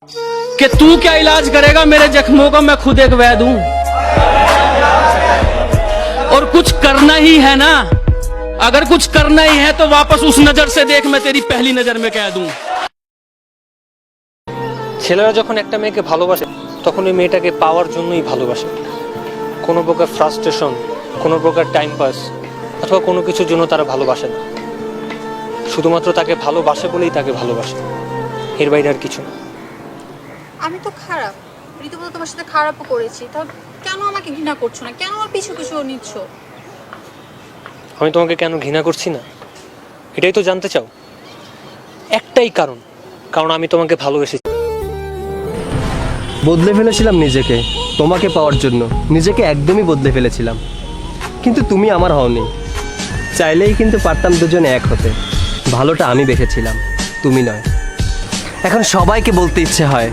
कि तू क्या इलाज करेगा मेरे जख्मों का, मैं खुद एक वैद हूं। और कुछ करना ही है ना, अगर कुछ करना ही है तो वापस उस नजर से देख, मैं तेरी पहली नजर में कह दूं। ছেলেরা যখন একটা মেয়েকে ভালোবাসে তখন ওই মেয়েটাকে পাওয়ার জন্যই ভালোবাসে। কোনো প্রকার ফ্রাস্ট্রেশন, কোনো প্রকার টাইম পাস অথবা কোনো কিছুর জন্য তারা ভালোবাসে না, শুধুমাত্র তাকে ভালোবাসে বলেই তাকে ভালোবাসে, এর বাইরে আর কিছু না। আমি তো খারাপ, রীতিমতো তোমার সাথে খারাপও করেছি, তাহলে কেন আমাকে ঘৃণা করছো না? কেন আমার পিছু পিছু নিচ্ছ? আমি তোমাকে কেন ঘৃণা করছি না এটাই তো জানতে চাও? একটাই কারণ, কারণ আমি তোমাকে ভালোবেসেছি। বদলে ফেলেছিলাম নিজেকে তোমাকে পাওয়ার জন্য, নিজেকে একদমই বদলে ফেলেছিলাম, কিন্তু তুমি আমার হওনি। চাইলেই কিন্তু পারতাম দুজনে এক হতে, ভালোটা আমি বেসেছিলাম, তুমি নয়। এখন সবাইকে বলতে ইচ্ছে হয়,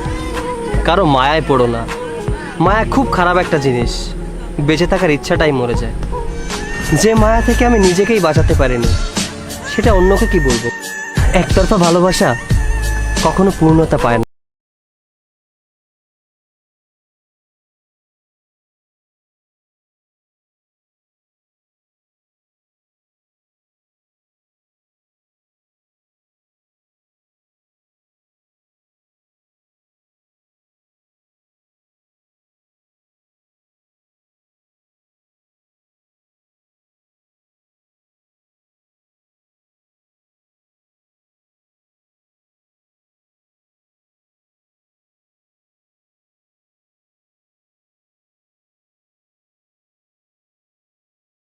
কারো মায়ায় পড়ো না, মায়া খুব খারাপ একটা জিনিস, বেঁচে থাকার ইচ্ছাটাই মরে যায়। যে মায়া থেকে আমি নিজেকেই বাঁচাতে পারিনি, সেটা অন্যকে কি বলবো? একতরফা ভালোবাসা কখনো পূর্ণতা পায় না।